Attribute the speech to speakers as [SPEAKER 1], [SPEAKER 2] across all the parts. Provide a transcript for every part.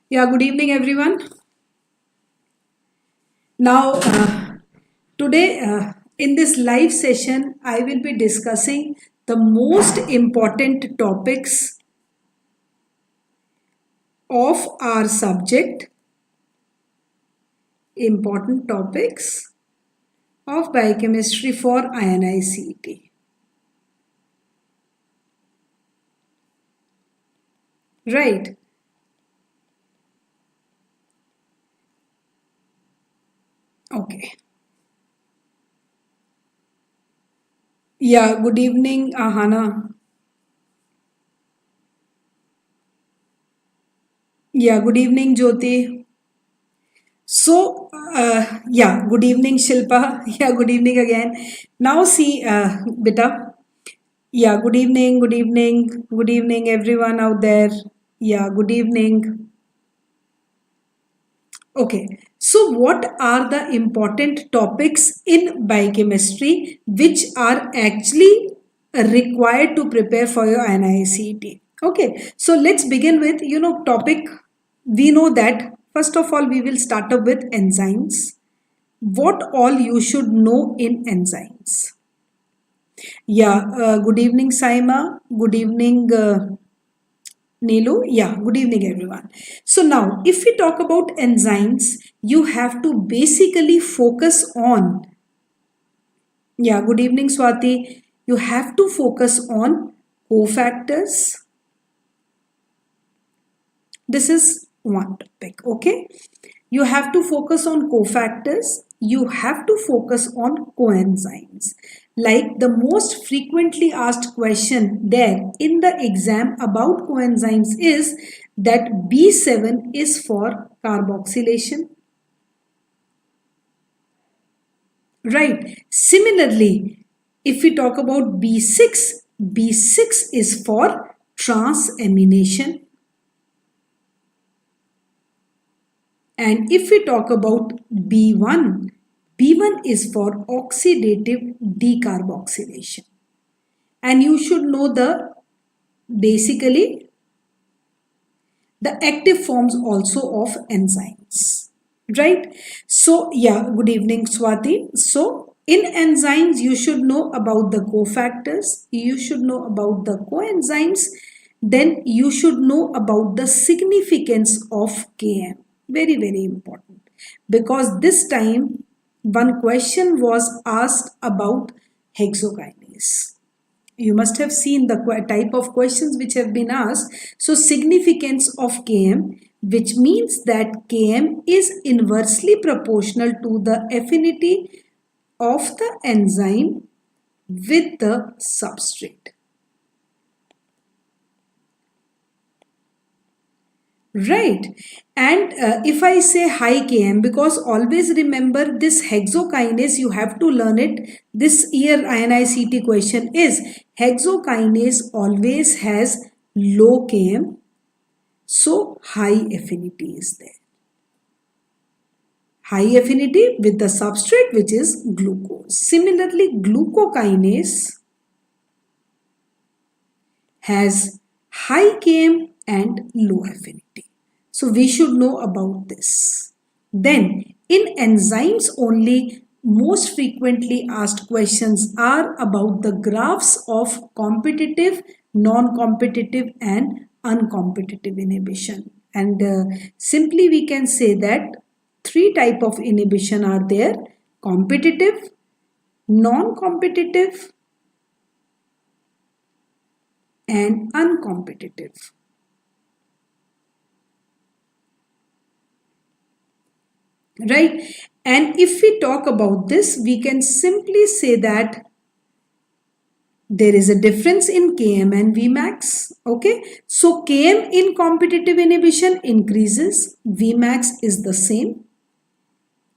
[SPEAKER 1] Yeah, good evening, everyone. Now, today in this live session, I will be discussing the most important topics of our subject, important topics of biochemistry for INI-CET. Right. Okay. Yeah, good evening, Ahana. Yeah, good evening, Jyoti. So, good evening, Shilpa. Yeah, good evening again. Now, see, beta. Yeah, good evening, everyone out there. Yeah, good evening. Okay, so what are the important topics in biochemistry which are actually required to prepare for your NICET? Okay, so let's begin with, topic. We know that first of all, we will start up with enzymes. What all you should know in enzymes? Yeah, good evening, Saima. Good evening, Nilu. Yeah, good evening, everyone. So, now if we talk about enzymes, you have to basically focus on, yeah, good evening, Swati. You have to focus on cofactors. This is one topic, okay? You have to focus on cofactors. You have to focus on coenzymes. Like the most frequently asked question there in the exam about coenzymes is that B7 is for carboxylation. Right. Similarly, if we talk about B6, B6 is for transamination. And if we talk about B1, B1 is for oxidative decarboxylation. And you should know basically the active forms also of enzymes. Right? So, yeah, good evening, Swati. So, in enzymes, you should know about the cofactors, you should know about the coenzymes, then you should know about the significance of Km. Very, very important. Because this time, one question was asked about hexokinase. You must have seen the type of questions which have been asked. So significance of Km, which means that Km is inversely proportional to the affinity of the enzyme with the substrate. Right. And if I say high Km, because always remember this hexokinase, you have to learn it. This year INI-CET question is hexokinase always has low Km, so high affinity is there. High affinity with the substrate which is glucose. Similarly, glucokinase has high Km and low affinity. So we should know about this. Then in enzymes only, most frequently asked questions are about the graphs of competitive, non-competitive and uncompetitive inhibition. And simply we can say that three type of inhibition are there: competitive, non-competitive and uncompetitive. Right? And if we talk about this, we can simply say that there is a difference in Km and Vmax. Okay, so Km in competitive inhibition increases, Vmax is the same.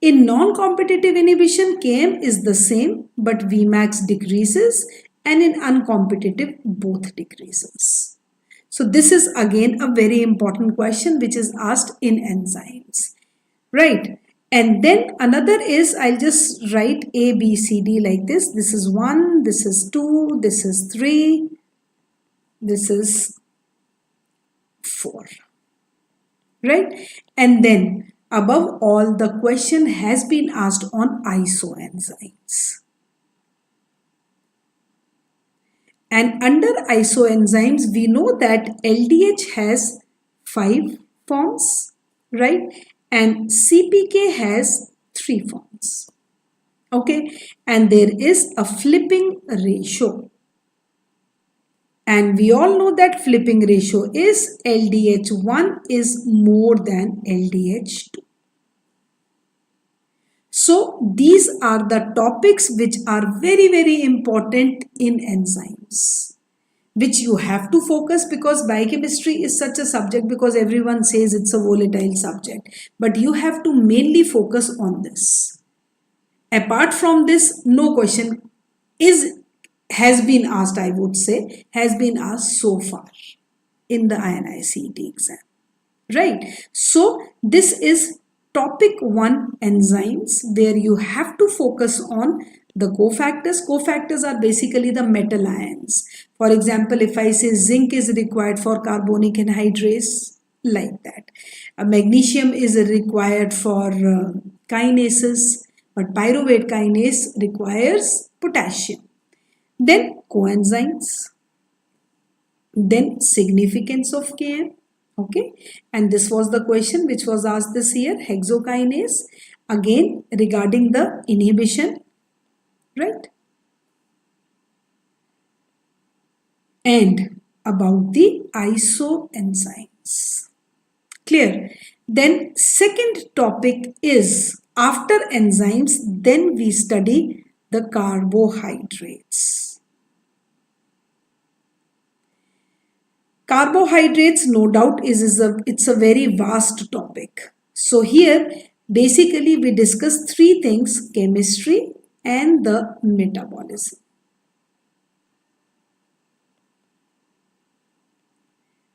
[SPEAKER 1] In non-competitive inhibition, Km is the same, but Vmax decreases, and in uncompetitive, both decreases. So this is again a very important question which is asked in enzymes. Right. And then another is, I'll just write A, B, C, D like this. This is 1, this is 2, this is 3, this is 4. right? And then above all, the question has been asked on isoenzymes. And under isoenzymes, we know that LDH has 5 forms, right? And CPK has 3 forms. Okay, and there is a flipping ratio. And we all know that flipping ratio is LDH1 is more than LDH2. So these are the topics which are very, very important in enzymes, which you have to focus, because biochemistry is such a subject, because everyone says it's a volatile subject, but you have to mainly focus on this. Apart from this, no question has been asked, I would say, has been asked so far in the INI-CET exam, right? So this is topic 1, enzymes, where you have to focus on the cofactors. Cofactors are basically the metal ions. For example, if I say zinc is required for carbonic anhydrase, like that. Magnesium is required for kinases, but pyruvate kinase requires potassium. Then coenzymes, then significance of Km. Okay, and this was the question which was asked this year. Hexokinase, again regarding the inhibition, right? And about the isoenzymes. Clear? Then second topic is, after enzymes, then we study the carbohydrates. Carbohydrates, no doubt, it's a very vast topic. So here basically we discuss 3 things: chemistry and the metabolism.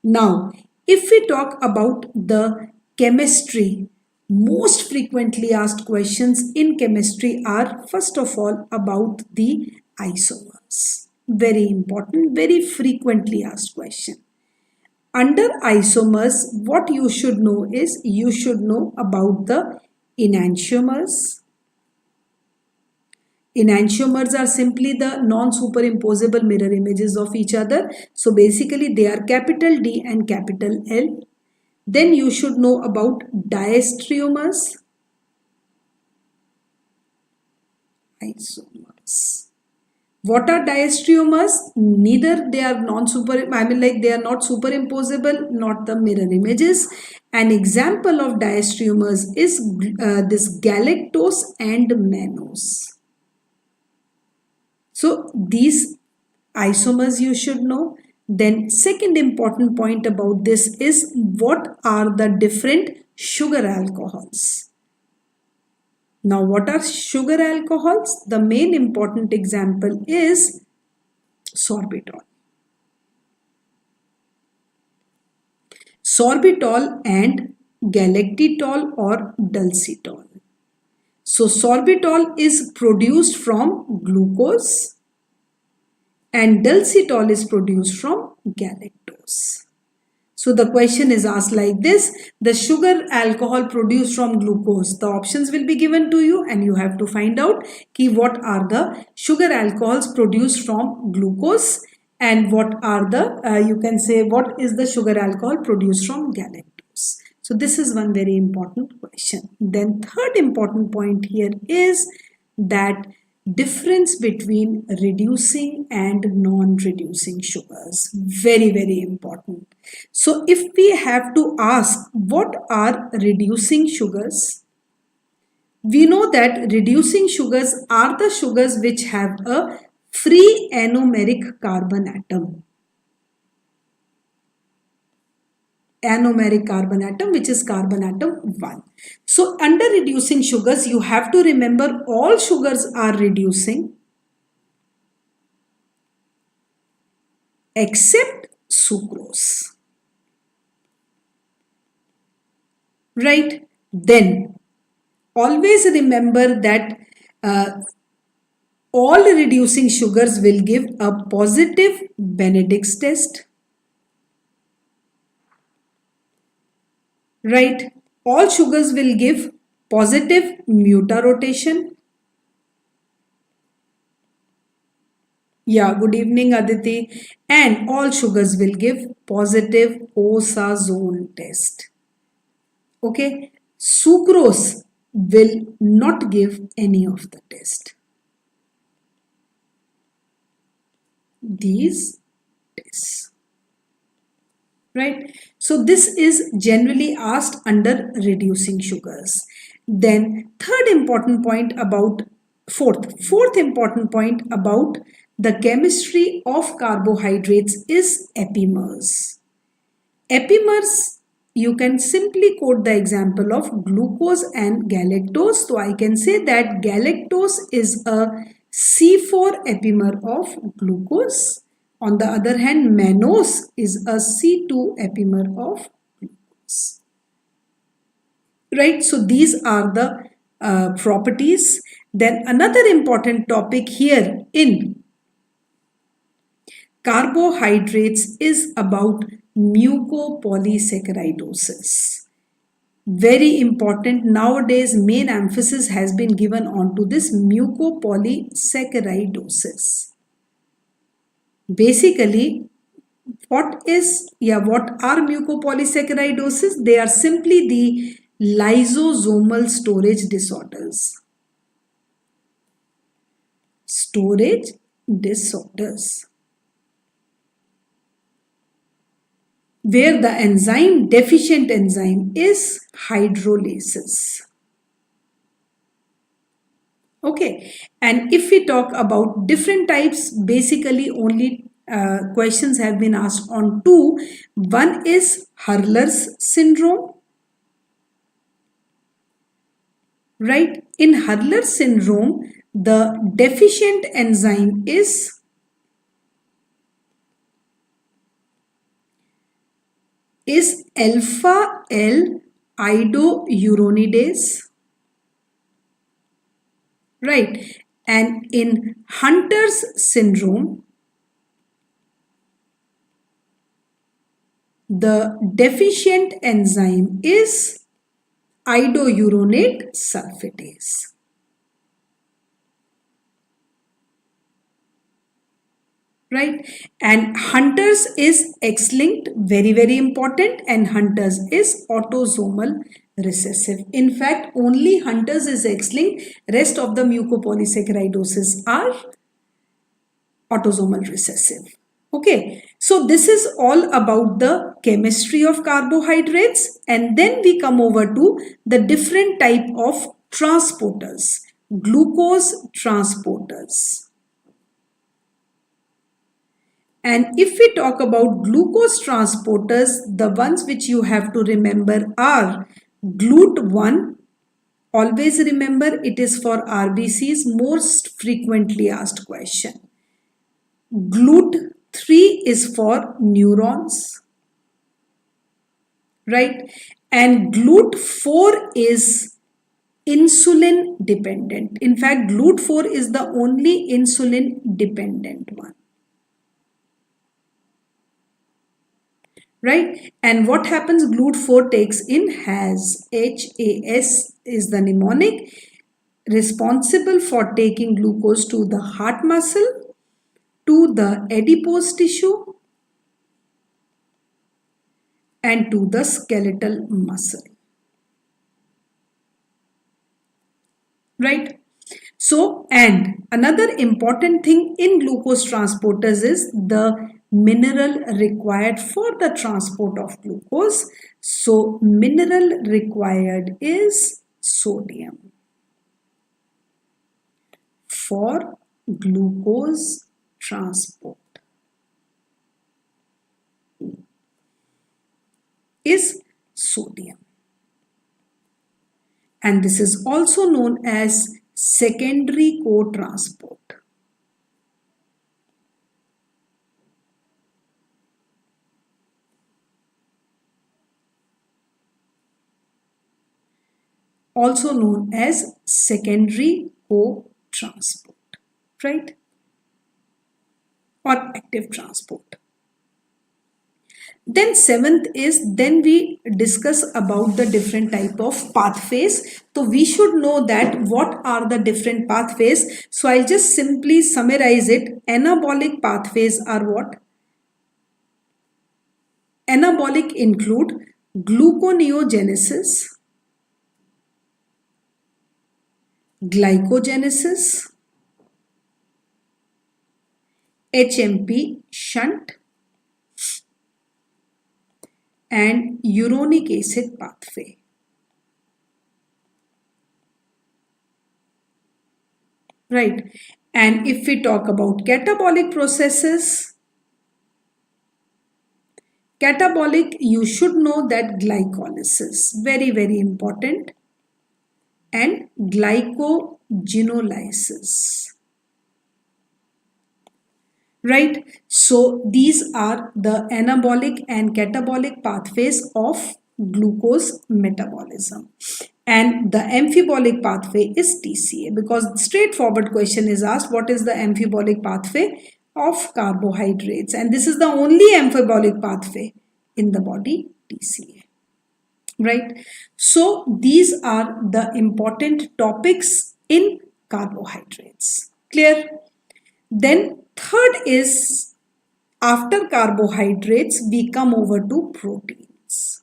[SPEAKER 1] Now, if we talk about the chemistry, most frequently asked questions in chemistry are, first of all, about the isomers. Very important, very frequently asked question. Under isomers, what you should know is, you should know about the enantiomers. Enantiomers are simply the non-superimposable mirror images of each other. So basically they are capital D and capital L. Then you should know about diastereomers. Isomers. What are diastereomers? Neither they are they are not superimposable, not the mirror images. An example of diastereomers is this galactose and mannose. So these isomers you should know. Then second important point about this is, what are the different sugar alcohols? Now, what are sugar alcohols? The main important example is sorbitol. Sorbitol and galactitol or dulcitol. So, sorbitol is produced from glucose and dulcitol is produced from galactose. So the question is asked like this: the sugar alcohol produced from glucose. The options will be given to you and you have to find out what are the sugar alcohols produced from glucose and what are the, you can say, what is the sugar alcohol produced from galactose. So this is one very important question. Then third important point here is that difference between reducing and non-reducing sugars. Very, very important. So if we have to ask what are reducing sugars, we know that reducing sugars are the sugars which have a free anomeric carbon atom. Anomeric carbon atom, which is carbon atom 1. So under reducing sugars, you have to remember all sugars are reducing except sucrose. Right? Then always remember that all reducing sugars will give a positive Benedict's test. right? All sugars will give positive mutarotation. Yeah, good evening, Aditi. And all sugars will give positive osazole test. Okay, sucrose will not give any of the test. These tests, right? So this is generally asked under reducing sugars. Then fourth important point about the chemistry of carbohydrates is epimers. Epimers, you can simply quote the example of glucose and galactose. So I can say that galactose is a C4 epimer of glucose. On the other hand, mannose is a C2 epimer of glucose. Right, so these are the properties. Then another important topic here in carbohydrates is about mucopolysaccharidosis. Very important. Nowadays, main emphasis has been given onto this mucopolysaccharidosis. Basically, what are mucopolysaccharidosis? They are simply the lysosomal storage disorders. Storage disorders, where the deficient enzyme is hydrolases. Okay, and if we talk about different types, basically only questions have been asked on two. One is Hurler's syndrome. Right, in Hurler's syndrome, the deficient enzyme is alpha L iodouronidase. Right, and in Hunter's syndrome, the deficient enzyme is iodouronate sulfatase. Right, and Hunter's is X-linked, very important, and Hunter's is autosomal recessive. In fact, only Hunter's is X-linked, rest of the mucopolysaccharidosis are autosomal recessive. Okay, so this is all about the chemistry of carbohydrates, and then we come over to the different type of transporters, glucose transporters. And if we talk about glucose transporters, the ones which you have to remember are GLUT1. Always remember, it is for RBC's most frequently asked question. GLUT3 is for neurons. Right? And GLUT4 is insulin dependent. In fact, GLUT4 is the only insulin dependent one. Right, and what happens? GLUT4 takes in HAS. HAS is the mnemonic responsible for taking glucose to the heart muscle, to the adipose tissue, and to the skeletal muscle. Right, so, and another important thing in glucose transporters is the mineral required for the transport of glucose. So mineral required is sodium for glucose transport is sodium, and this is also known as secondary co-transport. Also known as secondary co-transport, right? Or active transport. Then seventh is, then we discuss about the different type of pathways. So we should know that what are the different pathways. So I'll just simply summarize it. Anabolic pathways are what? Anabolic include gluconeogenesis, glycogenesis, HMP shunt, and uronic acid pathway. Right. And if we talk about catabolic processes, catabolic, you should know that glycolysis, very, very important, and glycogenolysis. Right. So these are the anabolic and catabolic pathways of glucose metabolism. And the amphibolic pathway is TCA, because straightforward question is asked, what is the amphibolic pathway of carbohydrates? And this is the only amphibolic pathway in the body, TCA. Right. So these are the important topics in carbohydrates. Clear? Then third is, after carbohydrates we come over to proteins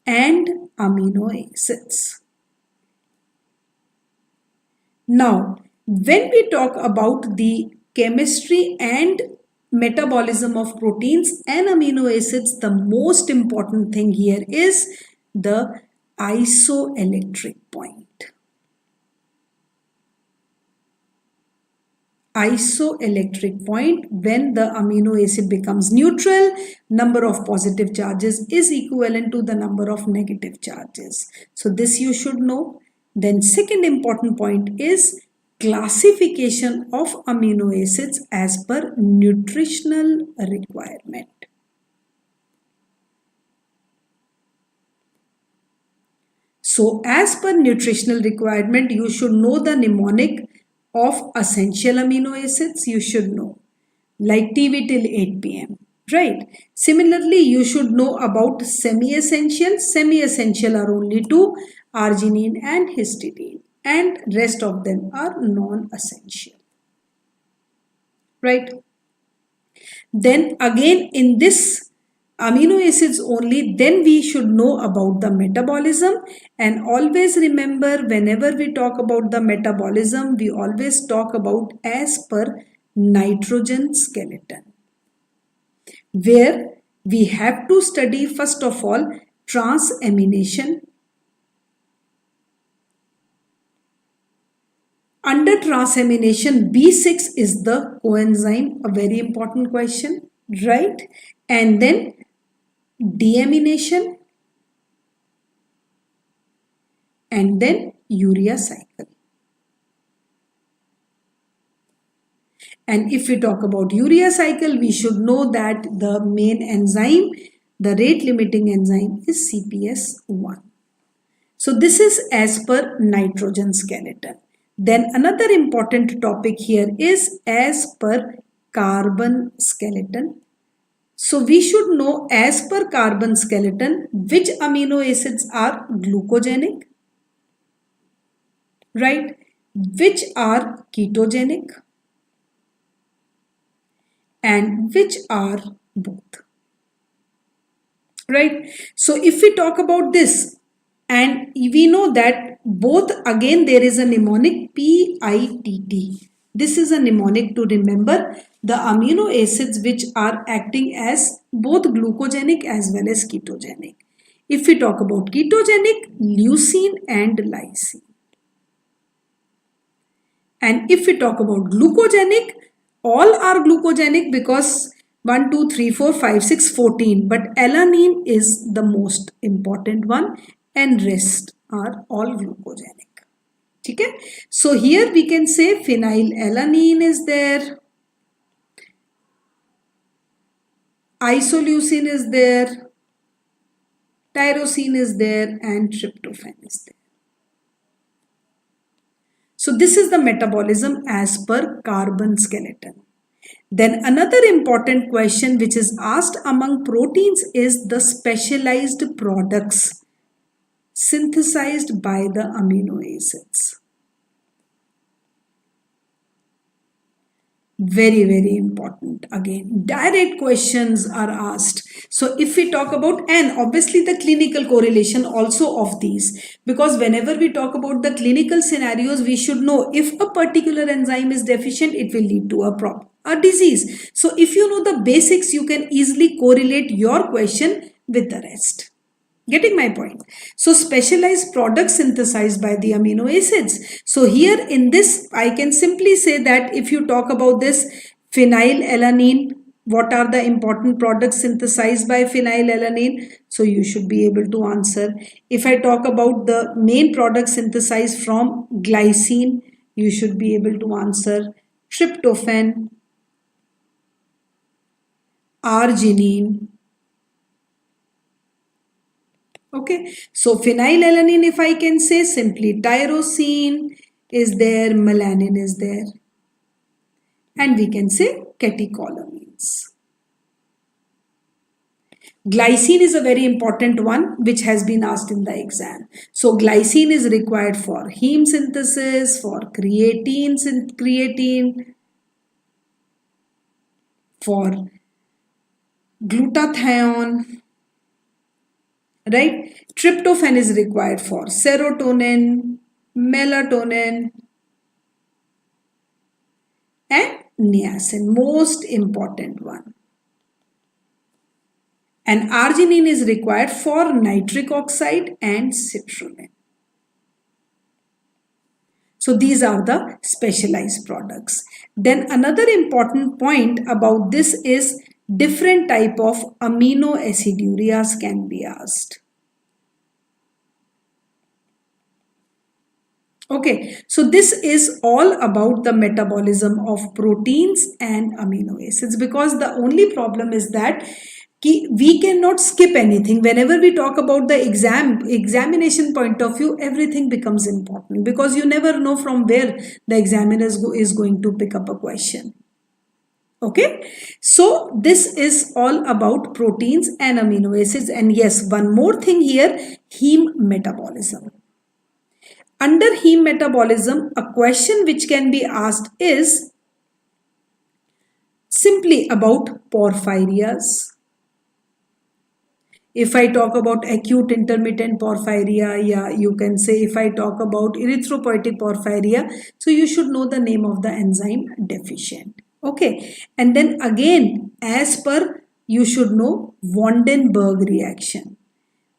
[SPEAKER 1] and amino acids. Now, when we talk about the chemistry and metabolism of proteins and amino acids, the most important thing here is the isoelectric point. Isoelectric point, when the amino acid becomes neutral, number of positive charges is equivalent to the number of negative charges. So this you should know. Then second important point is classification of amino acids as per nutritional requirement. So as per nutritional requirement, you should know the mnemonic of essential amino acids, you should know, like TV till 8 p.m. Right. Similarly, you should know about semi-essential. Semi-essential are only two, arginine and histidine, and rest of them are non-essential. Right. Then again in this amino acids only, then we should know about the metabolism. And always remember, whenever we talk about the metabolism, we always talk about as per nitrogen skeleton, where we have to study first of all transamination. Under transamination, B6 is the coenzyme, a very important question, right? And then deamination, and then urea cycle. And if we talk about urea cycle, we should know that the main enzyme, the rate limiting enzyme, is CPS1. So this is as per nitrogen skeleton. Then another important topic here is as per carbon skeleton. So we should know as per carbon skeleton which amino acids are glucogenic, right? Which are ketogenic and which are both, right? So if we talk about this, and we know that both, again there is a mnemonic PITT. This is a mnemonic to remember the amino acids which are acting as both glucogenic as well as ketogenic. If we talk about ketogenic, leucine and lysine. And if we talk about glucogenic, all are glucogenic because 1, 2, 3, 4, 5, 6, 14. But alanine is the most important one and rest are all glucogenic. Okay? So here we can say phenylalanine is there, isoleucine is there, tyrosine is there, and tryptophan is there. So this is the metabolism as per carbon skeleton. Then another important question which is asked among proteins is the specialized products synthesized by the amino acids. Very important. Again, direct questions are asked. So if we talk about, and obviously the clinical correlation also of these, because whenever we talk about the clinical scenarios, we should know if a particular enzyme is deficient, it will lead to a disease. So if you know the basics, you can easily correlate your question with the rest. Getting my point? So specialized products synthesized by the amino acids. So here in this, I can simply say that if you talk about this phenylalanine, what are the important products synthesized by phenylalanine? So you should be able to answer. If I talk about the main products synthesized from glycine, you should be able to answer tryptophan, arginine. Okay, so phenylalanine, if I can say simply tyrosine is there, melanin is there, and we can say catecholamines. Glycine is a very important one which has been asked in the exam. So glycine is required for heme synthesis, for creatine, for glutathione. Right? Tryptophan is required for serotonin, melatonin, and niacin, most important one. And arginine is required for nitric oxide and citrulline. So these are the specialized products. Then another important point about this is different type of amino acidureas can be asked. Okay, so this is all about the metabolism of proteins and amino acids, because the only problem is that we cannot skip anything. Whenever we talk about the examination point of view, everything becomes important, because you never know from where the examiner is going to pick up a question. Okay, so this is all about proteins and amino acids. And yes, one more thing here, heme metabolism. Under heme metabolism, a question which can be asked is simply about porphyrias. If I talk about acute intermittent porphyria, yeah, you can say if I talk about erythropoietic porphyria, so you should know the name of the enzyme deficient. Okay, and then again, as per, you should know Vandenberg reaction.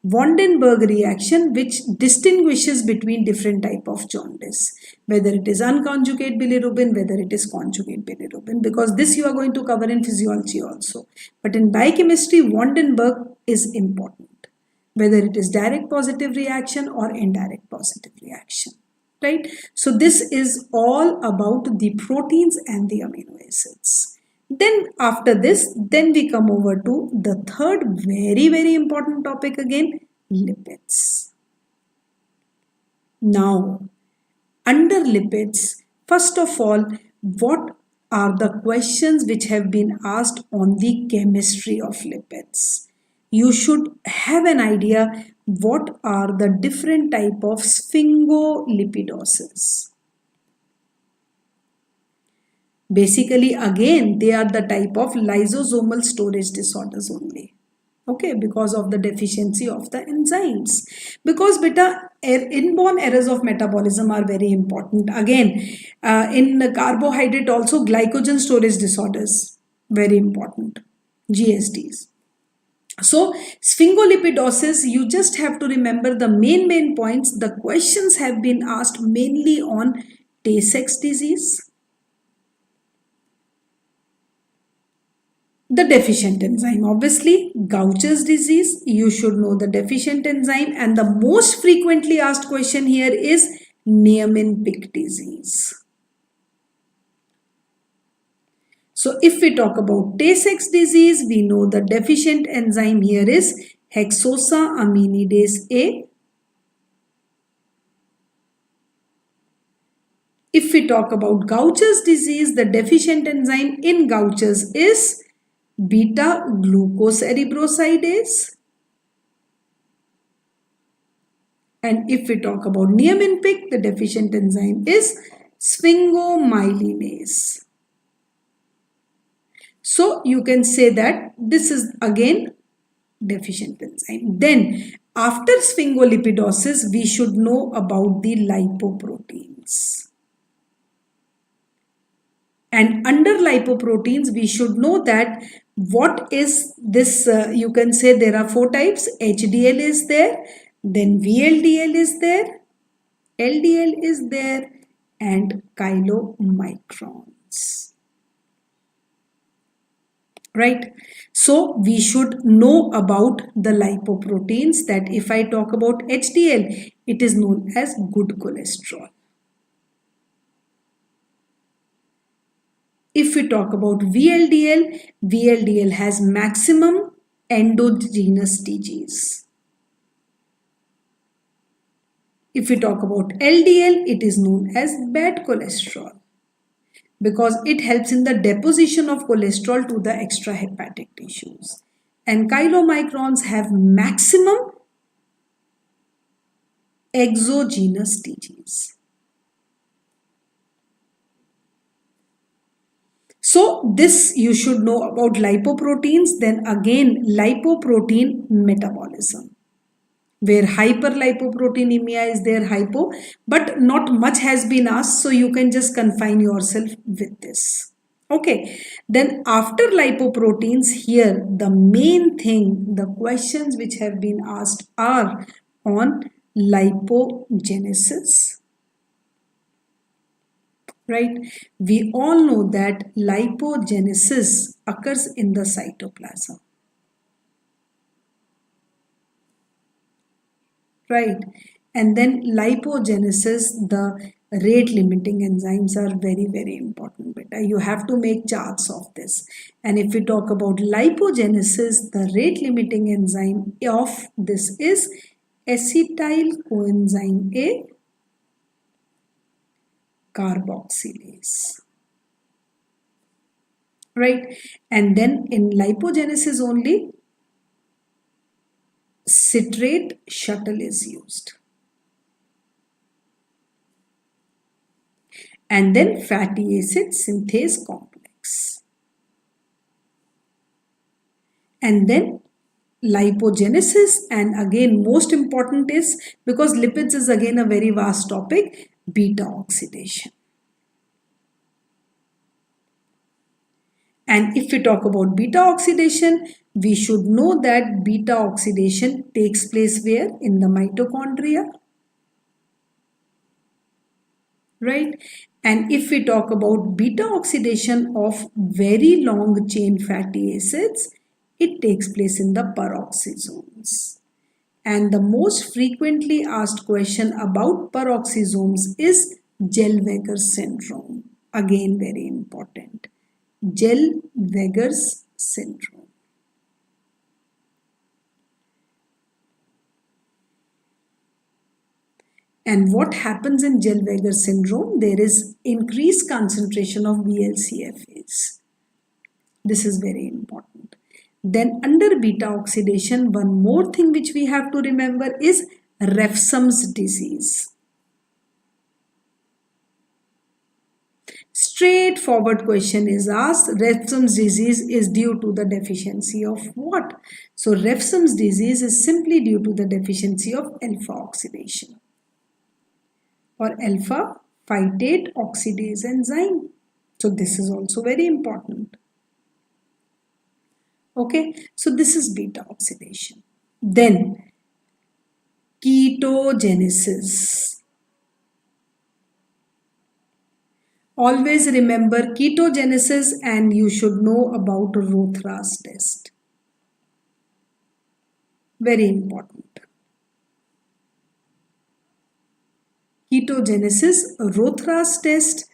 [SPEAKER 1] Vandenberg reaction, which distinguishes between different type of jaundice, whether it is unconjugate bilirubin, whether it is conjugate bilirubin, because this you are going to cover in physiology also. But in biochemistry, Vandenberg is important, whether it is direct positive reaction or indirect positive reaction. Right? So this is all about the proteins and the amino acids. Then after this, then we come over to the third very important topic again, lipids. Now, under lipids, first of all, what are the questions which have been asked on the chemistry of lipids? You should have an idea what are the different type of sphingolipidoses. Basically, again, they are the type of lysosomal storage disorders only. Okay, because of the deficiency of the enzymes. Because beta, inborn errors of metabolism are very important. Again, in carbohydrate also, glycogen storage disorders, very important. GSDs. So, sphingolipidosis, you just have to remember the main points. The questions have been asked mainly on Tay-Sachs disease, the deficient enzyme, obviously, Gaucher's disease, you should know the deficient enzyme, and the most frequently asked question here is Niemann-Pick disease. So if we talk about Tay-Sachs disease, we know the deficient enzyme here is hexosaminidase A. If we talk about Gaucher's disease, the deficient enzyme in Gaucher's is beta glucocerebrosidase. And if we talk about Niemann-Pick, the deficient enzyme is sphingomyelinase. So you can say that this is again deficient enzyme. Then after sphingolipidosis, we should know about the lipoproteins. And under lipoproteins, we should know that what is this, you can say there are 4 types. HDL is there, then VLDL is there, LDL is there, and chylomicrons. Right? So we should know about the lipoproteins, that if I talk about HDL, it is known as good cholesterol. If we talk about VLDL, VLDL has maximum endogenous TGs. If we talk about LDL, it is known as bad cholesterol because it helps in the deposition of cholesterol to the extrahepatic tissues. And chylomicrons have maximum exogenous TGs. So this you should know about lipoproteins. Then again lipoprotein metabolism, where hyperlipoproteinemia is there, hypo, but not much has been asked, so you can just confine yourself with this. Okay, then after lipoproteins, here the main thing, the questions which have been asked are on lipogenesis. Right? We all know that lipogenesis occurs in the cytoplasm. Right? And then lipogenesis, the rate limiting enzymes are very, very important. Beta. You have to make charts of this. And if we talk about lipogenesis, the rate limiting enzyme of this is acetyl coenzyme A carboxylase. Right? And then in lipogenesis only, citrate shuttle is used. And then fatty acid synthase complex. And then lipogenesis, and again most important is, because lipids is again a very vast topic, beta oxidation. And if we talk about beta oxidation, we should know that beta oxidation takes place where? In the mitochondria. Right? And if we talk about beta oxidation of very long chain fatty acids, it takes place in the peroxisomes. And the most frequently asked question about peroxisomes is Zellweger syndrome. Again, very important. Zellweger's syndrome. And what happens in Zellweger syndrome? There is increased concentration of VLCFAs. This is very important. Then under beta oxidation, one more thing which we have to remember is Refsum's disease. Straightforward question is asked. Refsum's disease is due to the deficiency of what? So Refsum's disease is simply due to the deficiency of alpha oxidation or alpha phytate oxidase enzyme. So this is also very important. Okay, so this is beta oxidation. Then ketogenesis. Always remember ketogenesis, and you should know about Rothera's test. Very important. Ketogenesis, Rothera's test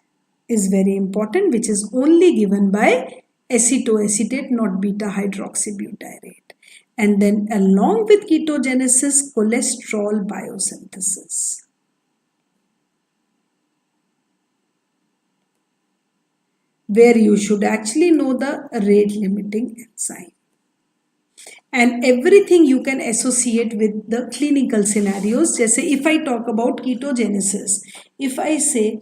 [SPEAKER 1] is very important, which is only given by acetoacetate, not beta hydroxybutyrate. And then along with ketogenesis, cholesterol biosynthesis. where you should actually know the rate limiting enzyme. And everything you can associate with the clinical scenarios. Just say if I talk about ketogenesis, if I say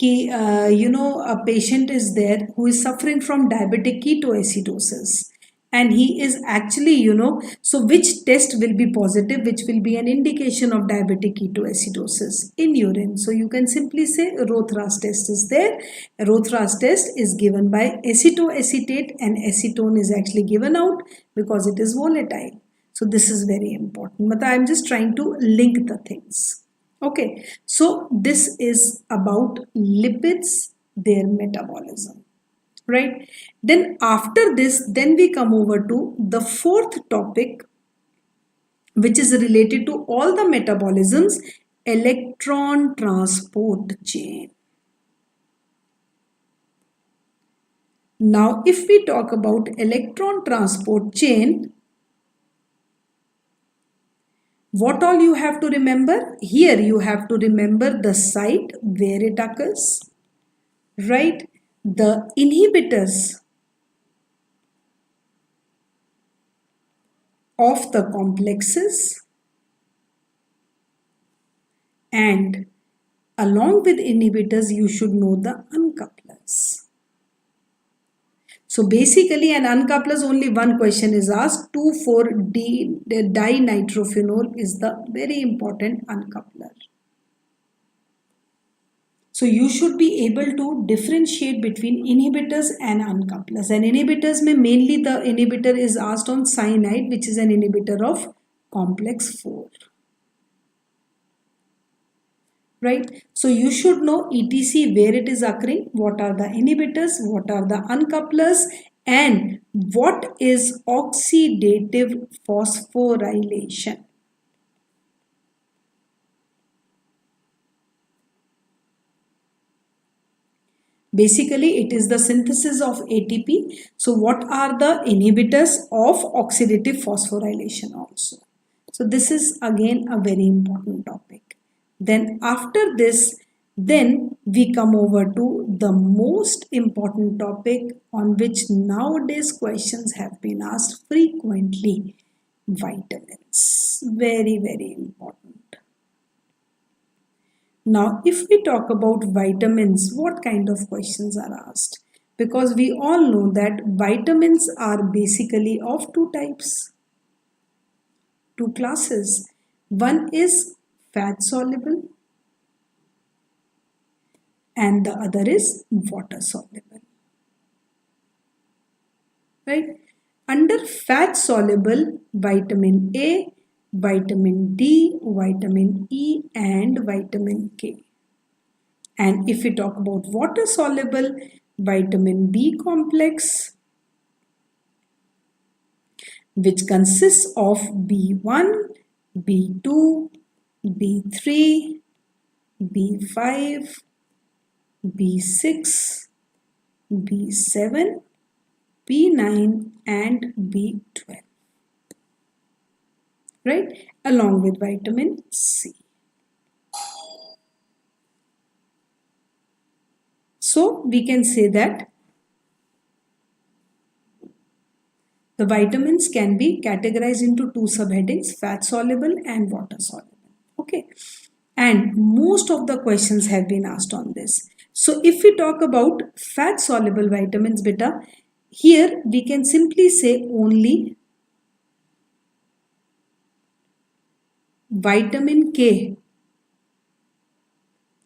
[SPEAKER 1] a patient is there who is suffering from diabetic ketoacidosis, and he is actually, so which test will be positive, which will be an indication of diabetic ketoacidosis in urine? So you can simply say Rothra's test is there. Rothra's test is given by acetoacetate, and acetone is actually given out because it is volatile. So this is very important, but I am just trying to link the things. Okay, so this is about lipids, their metabolism, right? Then after this, then we come over to the fourth topic, which is related to all the metabolisms, electron transport chain. Now, if we talk about electron transport chain, what all you have to remember? Here you have to remember the site where it occurs, right? The inhibitors of the complexes, and along with inhibitors you should know the uncouplers. So basically an uncouplers, only one question is asked. 2,4-dinitrophenol is the very important uncoupler. So you should be able to differentiate between inhibitors and uncouplers. And inhibitors may mainly the inhibitor is asked on cyanide, which is an inhibitor of complex 4. Right? So you should know ETC, where it is occurring, what are the inhibitors, what are the uncouplers, and what is oxidative phosphorylation. Basically, it is the synthesis of ATP. So what are the inhibitors of oxidative phosphorylation also? So this is again a very important topic. Then after this, then we come over to the most important topic on which nowadays questions have been asked frequently, vitamins. Very, very important. Now, if we talk about vitamins, what kind of questions are asked? Because we all know that vitamins are basically of two types, two classes. One is fat soluble and the other is water soluble. Right? Under fat soluble, vitamin A, vitamin D, vitamin E and vitamin K. And if we talk about water soluble, vitamin B complex, which consists of B1, B2, B3, B5, B6, B7, B9 and B12, right? Along with vitamin C. So we can say that the vitamins can be categorized into two subheadings, fat soluble and water soluble. Okay. And most of the questions have been asked on this. So if we talk about fat soluble vitamins, beta, here we can simply say only vitamin K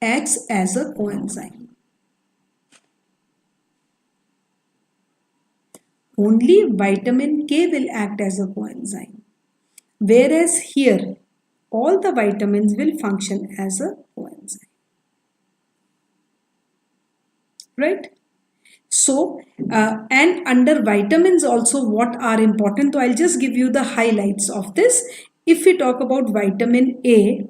[SPEAKER 1] acts as a coenzyme. Only vitamin K will act as a coenzyme. Whereas here, all the vitamins will function as a coenzyme. Right? So, and under vitamins also what are important, so I'll just give you the highlights of this. If we talk about vitamin A,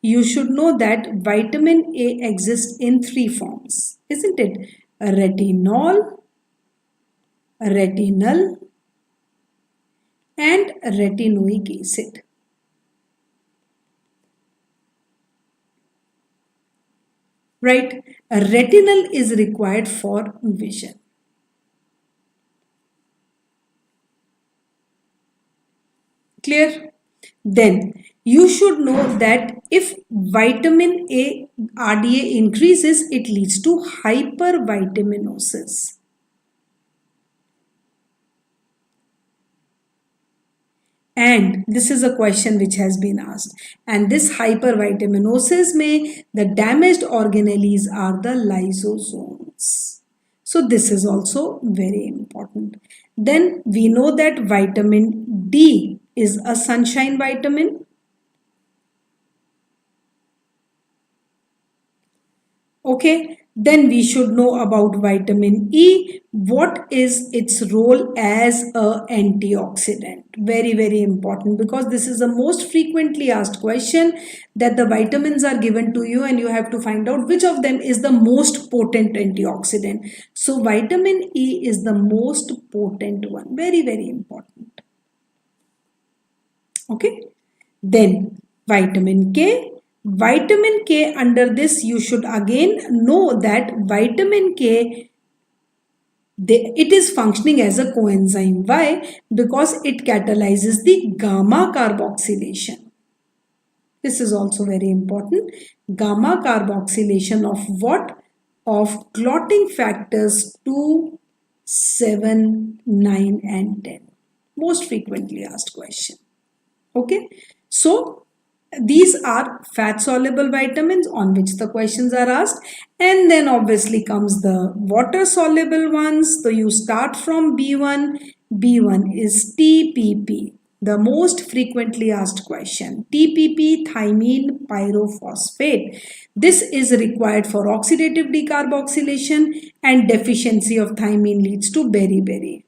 [SPEAKER 1] you should know that vitamin A exists in three forms, isn't it? Retinol, retinal and retinoic acid. Right? Retinal is required for vision. Clear? Then you should know that if vitamin A RDA increases, it leads to hypervitaminosis. And this is a question which has been asked. And this hypervitaminosis the damaged organelles are the lysosomes. So this is also very important. Then we know that vitamin D is a sunshine vitamin. Okay, then we should know about vitamin E. What is its role as a antioxidant? Very, very important, because this is the most frequently asked question, that the vitamins are given to you and you have to find out which of them is the most potent antioxidant. So vitamin E is the most potent one. Very, very important. Okay. Then vitamin K. Vitamin K, under this you should again know that vitamin K, it is functioning as a coenzyme. Why? Because it catalyzes the gamma carboxylation. This is also very important. Gamma carboxylation of what? Of clotting factors 2, 7, 9 and 10. Most frequently asked question. Okay. So these are fat soluble vitamins on which the questions are asked, and then obviously comes the water soluble ones. So you start from B1. B1 is TPP, the most frequently asked question. TPP, thymine pyrophosphate. This is required for oxidative decarboxylation, and deficiency of thymine leads to beriberi.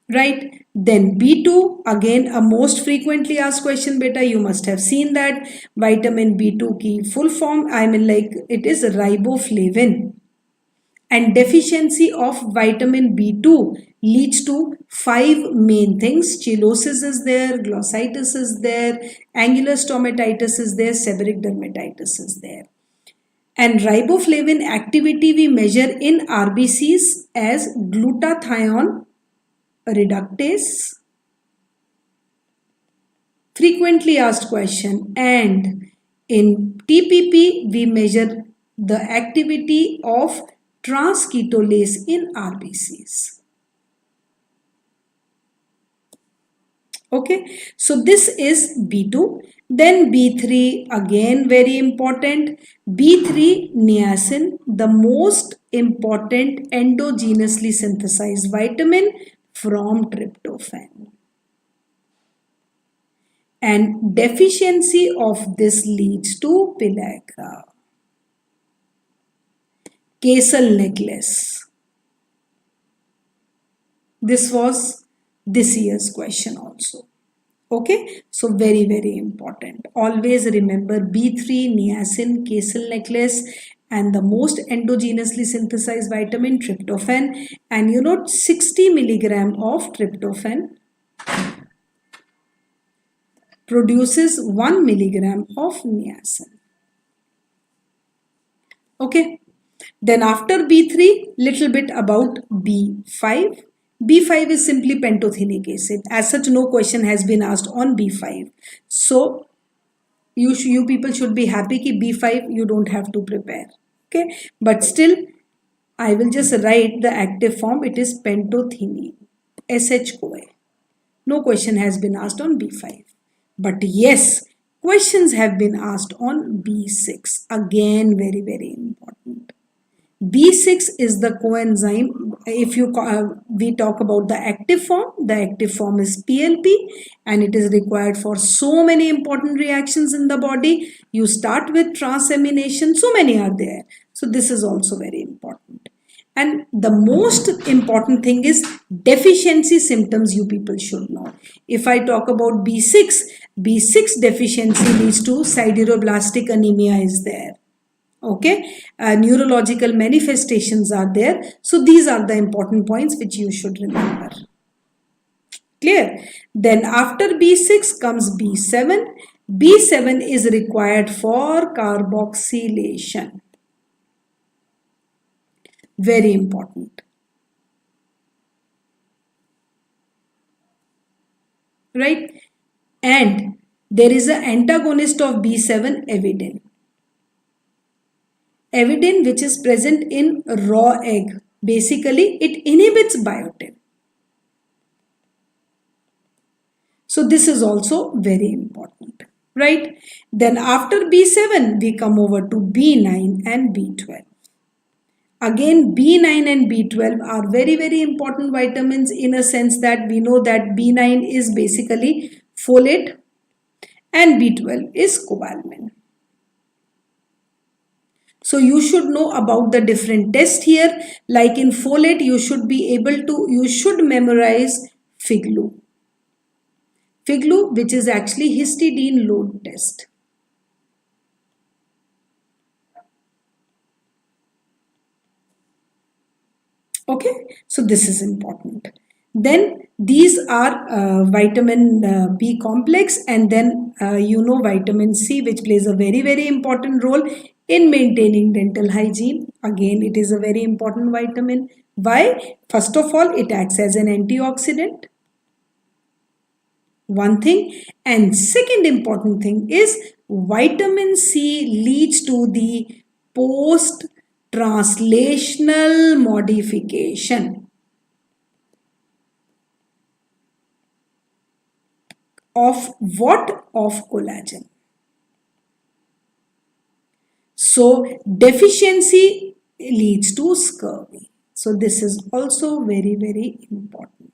[SPEAKER 1] Right? Then B2, again a most frequently asked question, beta. You must have seen that. Vitamin B2 ki full form, it is riboflavin. And deficiency of vitamin B2 leads to 5 main things. Cheilosis is there, glossitis is there, angular stomatitis is there, seborrheic dermatitis is there. And riboflavin activity we measure in RBCs as glutathione reductase. Frequently asked question. And in TPP we measure the activity of transketolase in RBCs. Okay, so this is B2. Then B3, again very important. B3 niacin, the most important endogenously synthesized vitamin from tryptophan. And deficiency of this leads to pellagra. Castle necklace. This was this year's question also. Okay, so very, very important. Always remember B3, niacin, Castle necklace, and the most endogenously synthesized vitamin tryptophan. And 60 milligram of tryptophan produces 1 milligram of niacin. Okay, then after B3, little bit about B5. B5 is simply pantothenic acid. As such, no question has been asked on B5. So you people should be happy ki B5 you don't have to prepare. Okay, but still I will just write the active form. It is pantothenic, SH-CoA. No question has been asked on B5. But yes, questions have been asked on B6. Again, very, very important. B6 is the coenzyme. If we talk about the active form is PLP, and it is required for so many important reactions in the body. You start with transamination, so many are there. So this is also very important. And the most important thing is deficiency symptoms you people should know. If I talk about B6 deficiency leads to sideroblastic anemia is there. Okay, neurological manifestations are there. So these are the important points which you should remember. Clear? Then after B6 comes B7. B7 is required for carboxylation. Very important. right? And there is an antagonist of B7, avidin. Avidin, which is present in raw egg. Basically, it inhibits biotin. So this is also very important, right? Then after B7, we come over to B9 and B12. Again, B9 and B12 are very, very important vitamins in a sense that we know that B9 is basically folate and B12 is cobalamin. So you should know about the different tests here. Like in folate, you should memorize FIGLU. FIGLU, which is actually histidine load test. Okay, so this is important. Then these are vitamin B complex, and then vitamin C, which plays a very, very important role in maintaining dental hygiene. Again, it is a very important vitamin. Why? First of all, it acts as an antioxidant. One thing, and second important thing is vitamin C leads to the post translational modification of what? Of collagen. So deficiency leads to scurvy. So this is also very, very important.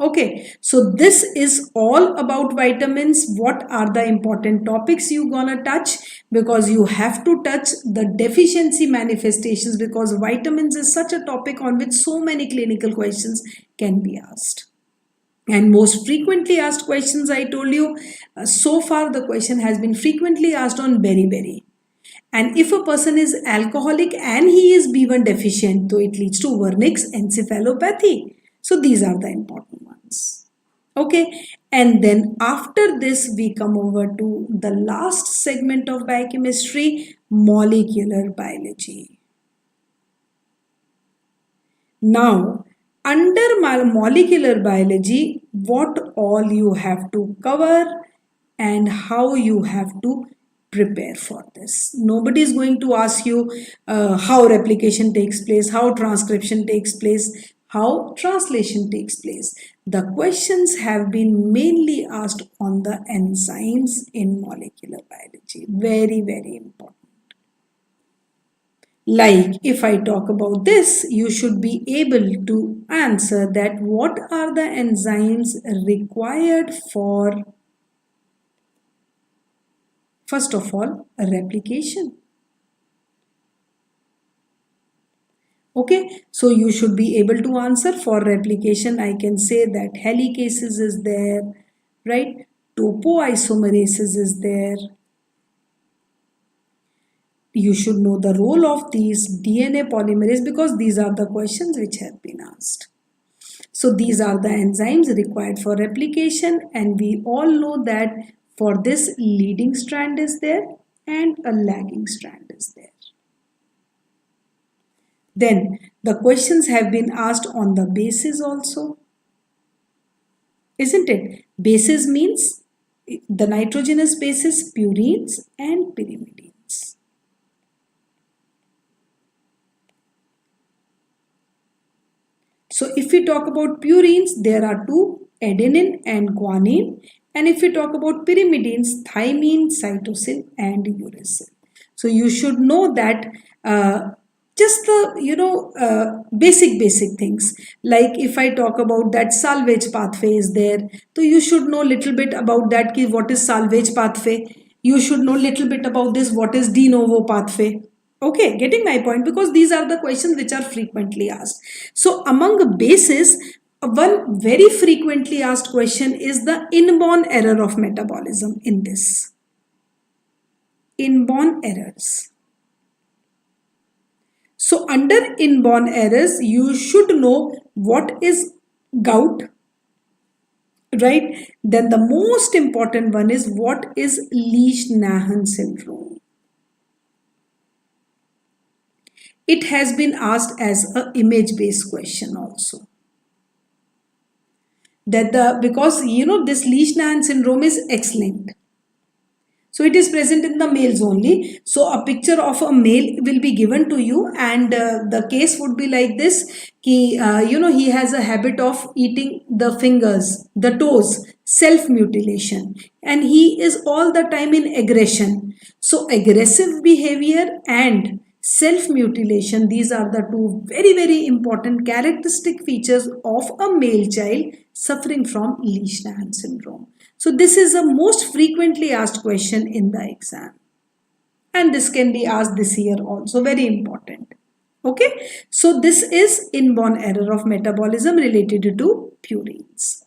[SPEAKER 1] Okay, so this is all about vitamins. What are the important topics you gonna touch? Because you have to touch the deficiency manifestations, because vitamins is such a topic on which so many clinical questions can be asked. And most frequently asked questions, I told you, so far the question has been frequently asked on beriberi. And if a person is alcoholic and he is B1 deficient, so it leads to vernix encephalopathy. So these are the important ones. Okay, and then after this we come over to the last segment of biochemistry, molecular biology. Now, under molecular biology, what all you have to cover and how you have to prepare for this. Nobody is going to ask you how replication takes place, how transcription takes place, how translation takes place. The questions have been mainly asked on the enzymes in molecular biology. Very, very important. Like if I talk about this, you should be able to answer that what are the enzymes required for, first of all, a replication. Okay, so you should be able to answer for replication. I can say that helicases is there, right? Topoisomerases is there. You should know the role of these DNA polymerase, because these are the questions which have been asked. So these are the enzymes required for replication, and we all know that for this leading strand is there and a lagging strand is there. Then the questions have been asked on the bases also, isn't it? Bases means the nitrogenous bases, purines and pyrimidines. So if we talk about purines, there are two, adenine and guanine. And if we talk about pyrimidines, thymine, cytosine and uracil. So you should know that just the basic things. Like if I talk about that salvage pathway is there, so you should know little bit about that, what is salvage pathway. You should know little bit about this, what is de novo pathway. Okay, getting my point, because these are the questions which are frequently asked. So among bases, one very frequently asked question is the inborn error of metabolism in this. Inborn errors. So under inborn errors, you should know what is gout, right? Then the most important one is what is Lesch-Nahan syndrome. It has been asked as an image-based question also. that because this Leishman syndrome is X-linked. So it is present in the males only. So a picture of a male will be given to you, and the case would be like this. He has a habit of eating the fingers, the toes, self-mutilation, and he is all the time in aggression. So aggressive behavior and self-mutilation, these are the two very, very important characteristic features of a male child suffering from Leishman syndrome. So this is the most frequently asked question in the exam. And this can be asked this year also, very important. Okay, so this is inborn error of metabolism related to purines.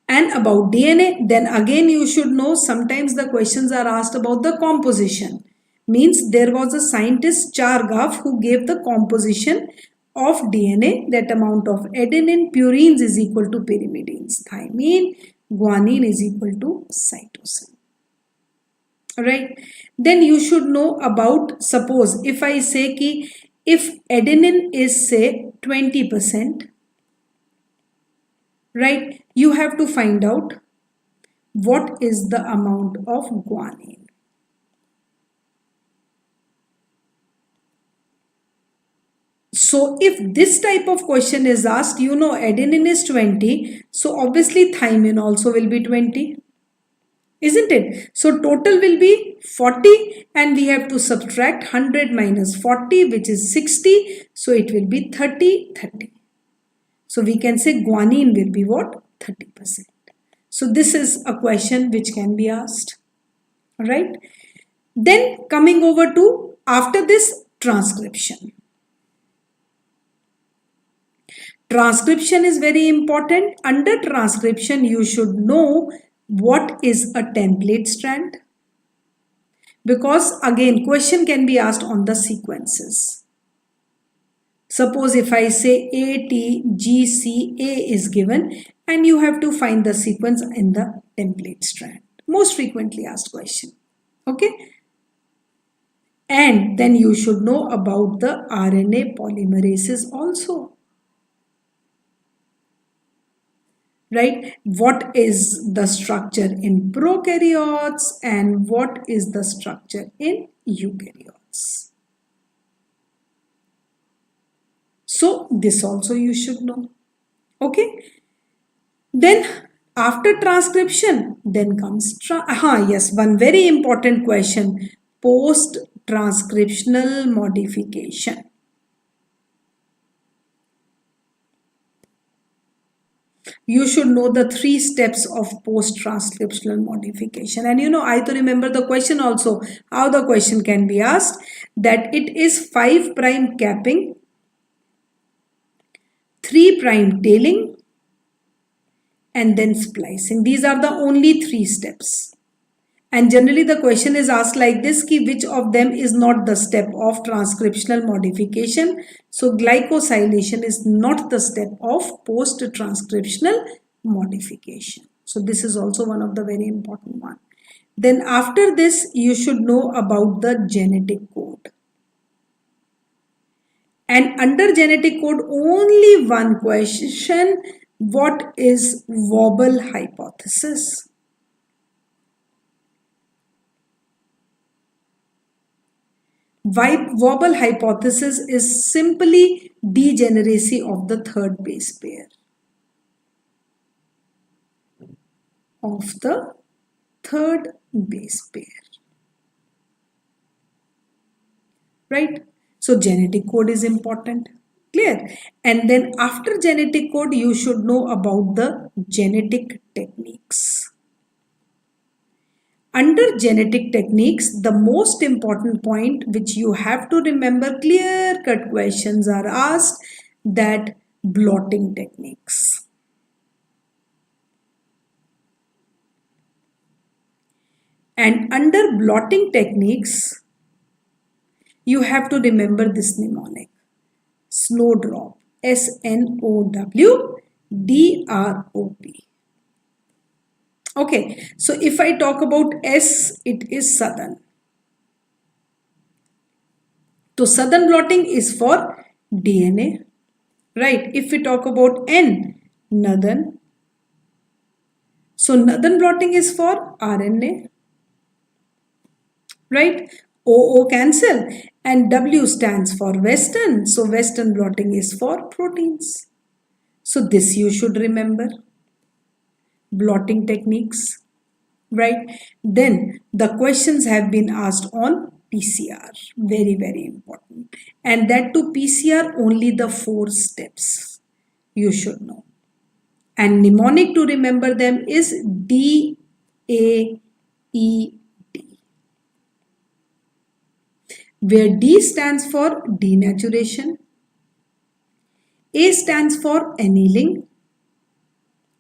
[SPEAKER 1] And about DNA, then again you should know sometimes the questions are asked about the composition. Means there was a scientist Chargaff who gave the composition of DNA, that amount of adenine, purines is equal to pyrimidines, thymine, guanine is equal to cytosine. Alright, then you should know about, suppose if I say ki if adenine is say 20%, right, you have to find out what is the amount of guanine. So if this type of question is asked, adenine is 20, so obviously thymine also will be 20, isn't it? So total will be 40, and we have to subtract 100 minus 40, which is 60, so it will be 30, 30. So we can say guanine will be what? 30%. So this is a question which can be asked. Alright. Then coming over to, after this, transcription. Transcription is very important. Under transcription, you should know what is a template strand. Because again, question can be asked on the sequences. Suppose if I say A, T, G, C, A is given, and you have to find the sequence in the template strand. Most frequently asked question. Okay. And then you should know about the RNA polymerases also. Right? What is the structure in prokaryotes and what is the structure in eukaryotes? So this also you should know. Okay. Then after transcription, then comes one very important question, post-transcriptional modification. You should know the 3 steps of post-transcriptional modification. And I to remember the question also, how the question can be asked, that it is 5' capping, 3' tailing, and then splicing. These are the only 3 steps. And generally the question is asked like this, ki which of them is not the step of transcriptional modification. So glycosylation is not the step of post-transcriptional modification. So this is also one of the very important one. Then after this, you should know about the genetic code. And under genetic code, only one question, what is wobble hypothesis? Wobble hypothesis is simply degeneracy of the 3rd base pair. Of the 3rd base pair. Right? So genetic code is important. Clear? And then after genetic code, you should know about the genetic techniques. Under genetic techniques, the most important point which you have to remember, clear-cut questions are asked, that blotting techniques. And under blotting techniques, you have to remember this mnemonic. Snowdrop. S-N-O-W-D-R-O-P. Okay, so if I talk about S, it is southern. So southern blotting is for DNA, right? If we talk about N, Northern. So northern blotting is for RNA, right? OO cancel and W stands for western. So western blotting is for proteins. So this you should remember. Blotting techniques, right? Then the questions have been asked on PCR. Very, very important. And that to PCR only the 4 steps you should know. And mnemonic to remember them is DAED, where D stands for denaturation, A stands for annealing,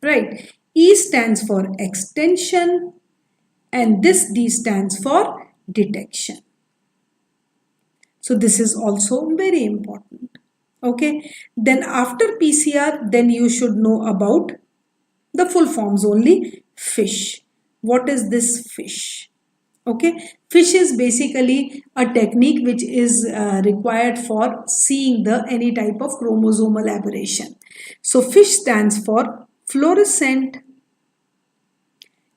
[SPEAKER 1] right? E stands for extension, and this D stands for detection. So this is also very important. Okay. Then after PCR, then you should know about the full forms only. Fish. What is this fish? Okay. Fish is basically a technique which is required for seeing the any type of chromosomal aberration. So fish stands for fluorescent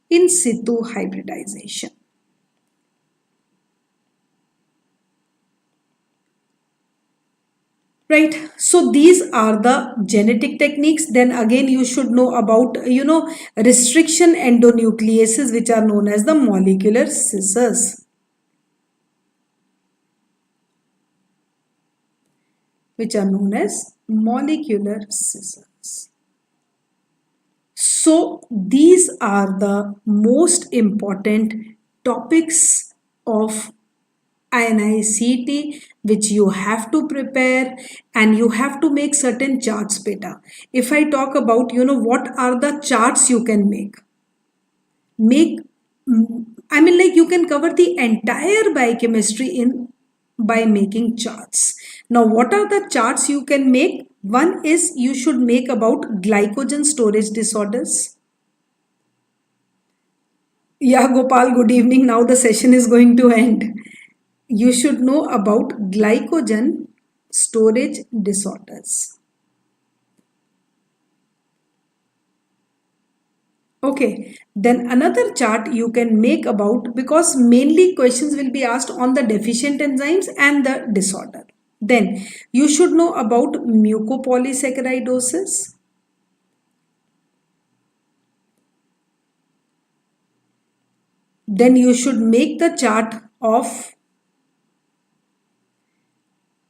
[SPEAKER 1] in situ hybridization. Right. So these are the genetic techniques. Then again you should know about, restriction endonucleases, which are known as the molecular scissors. So these are the most important topics of INI-CET which you have to prepare, and you have to make certain charts beta. If I talk about, what are the charts you can make? You can cover the entire biochemistry by making charts. Now, what are the charts you can make? One is you should make about glycogen storage disorders. Yeah, Gopal, good evening. Now the session is going to end. You should know about glycogen storage disorders. Okay, then another chart you can make about, because mainly questions will be asked on the deficient enzymes and the disorder. Then you should know about mucopolysaccharidosis. Then you should make the chart of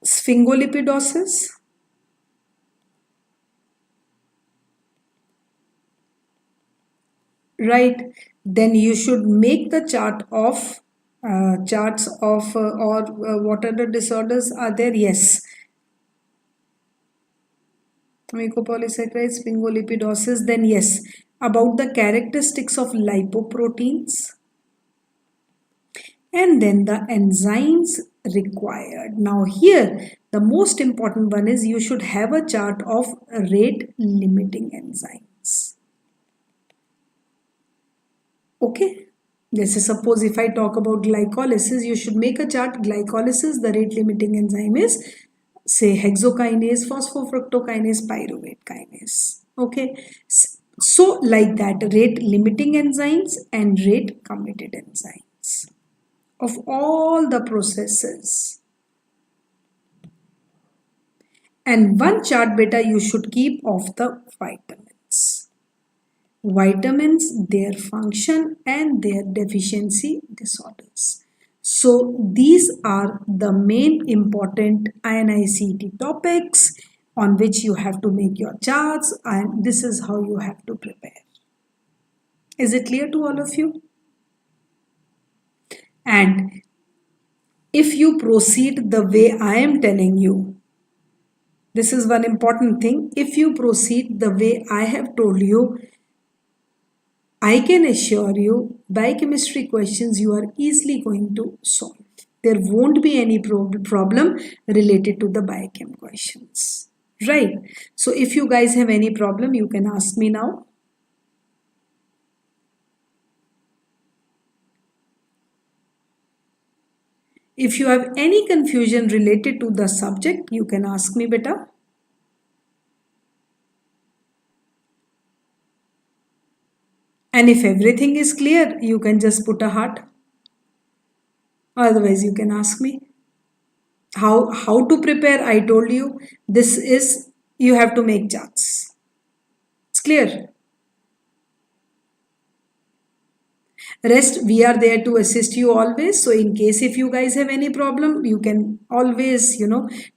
[SPEAKER 1] sphingolipidosis. Right. Then you should make the chart of what other disorders are there? Yes. Mucopolysaccharides, sphingolipidosis. Then yes, about the characteristics of lipoproteins. And then the enzymes required. Now here, the most important one is you should have a chart of rate limiting enzymes. Okay. Let's say suppose if I talk about glycolysis, you should make a chart. Glycolysis, the rate limiting enzyme is, say, hexokinase, phosphofructokinase, pyruvate kinase. Okay. So like that, rate limiting enzymes and rate committed enzymes of all the processes. And one chart beta you should keep of the vitamins. Vitamins, their function and their deficiency disorders. So these are the main important INI-CET topics on which you have to make your charts, and this is how you have to prepare. Is it clear to all of you? And if you proceed the way I am telling you, this is one important thing. If you proceed the way I have told you, I can assure you biochemistry questions you are easily going to solve. There won't be any problem related to the biochem questions. Right. So if you guys have any problem, you can ask me now. If you have any confusion related to the subject, you can ask me, beta. And if everything is clear, you can just put a heart. Otherwise you can ask me how to prepare. I told you, this is, you have to make charts. It's clear. Rest, we are there to assist you always. So in case if you guys have any problem, you can always,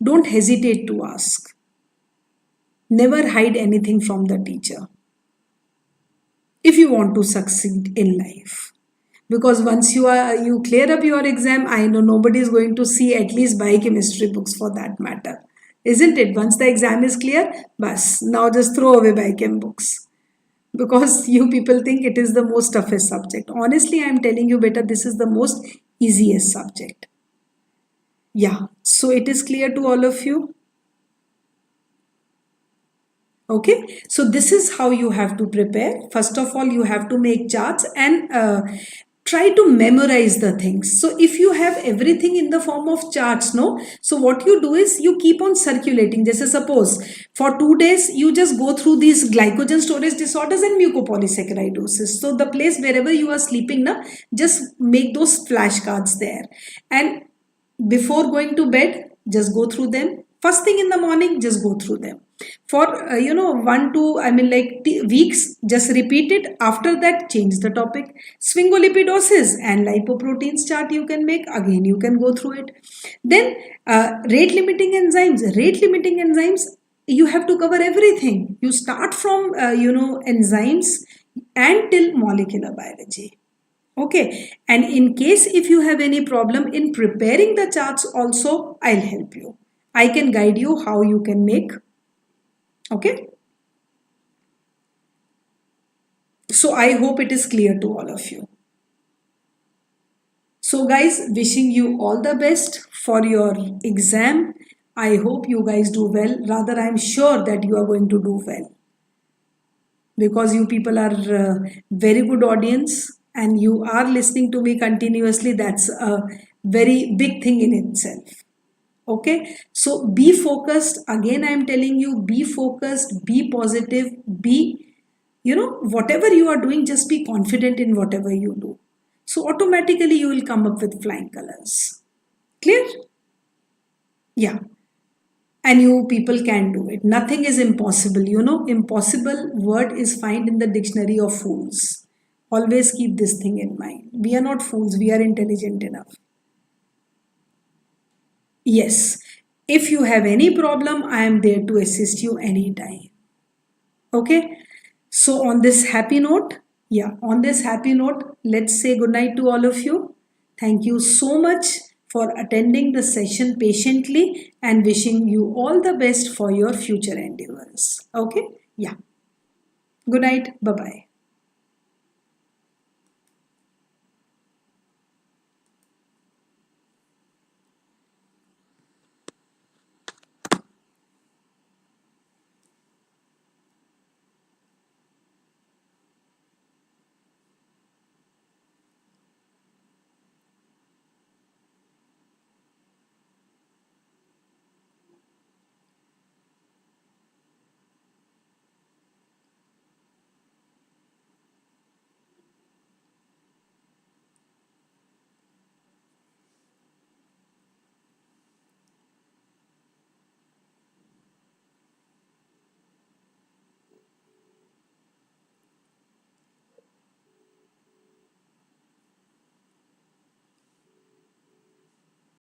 [SPEAKER 1] don't hesitate to ask. Never hide anything from the teacher if you want to succeed in life. Because once you clear up your exam, I know nobody is going to see at least biochemistry books for that matter, isn't it? Once the exam is clear, bas, now just throw away biochem books, because you people think it is the most toughest subject. Honestly, I am telling you, beta, this is the most easiest subject. Yeah, so it is clear to all of you. Okay, so this is how you have to prepare. First of all, you have to make charts and try to memorize the things. So if you have everything in the form of charts, no, so what you do is you keep on circulating. Just suppose for 2 days you just go through these glycogen storage disorders and mucopolysaccharidosis. So the place wherever you are sleeping now, just make those flashcards there, and before going to bed, just go through them. First thing in the morning, just go through them for 1 to weeks. Just repeat it. After that, change the topic. Sphingolipidosis and lipoproteins chart you can make. Again, you can go through it. Then rate limiting enzymes. Rate limiting enzymes, you have to cover everything. You start from enzymes and till molecular biology. Okay, and in case if you have any problem in preparing the charts also, I'll help you. I can guide you how you can make. Okay, so I hope it is clear to all of you. So guys, wishing you all the best for your exam. I hope you guys do well. Rather, I'm sure that you are going to do well, because you people are very good audience and you are listening to me continuously. That's a very big thing in itself. Okay, so be focused. Again, I am telling you, be focused, be positive, be, whatever you are doing, just be confident in whatever you do. So automatically you will come up with flying colors. Clear? Yeah. And you people can do it. Nothing is impossible. Impossible word is found in the dictionary of fools. Always keep this thing in mind. We are not fools. We are intelligent enough. Yes, if you have any problem, I am there to assist you anytime. Okay, so on this happy note, let's say good night to all of you. Thank you so much for attending the session patiently and wishing you all the best for your future endeavors. Okay, yeah. Good night. Bye-bye.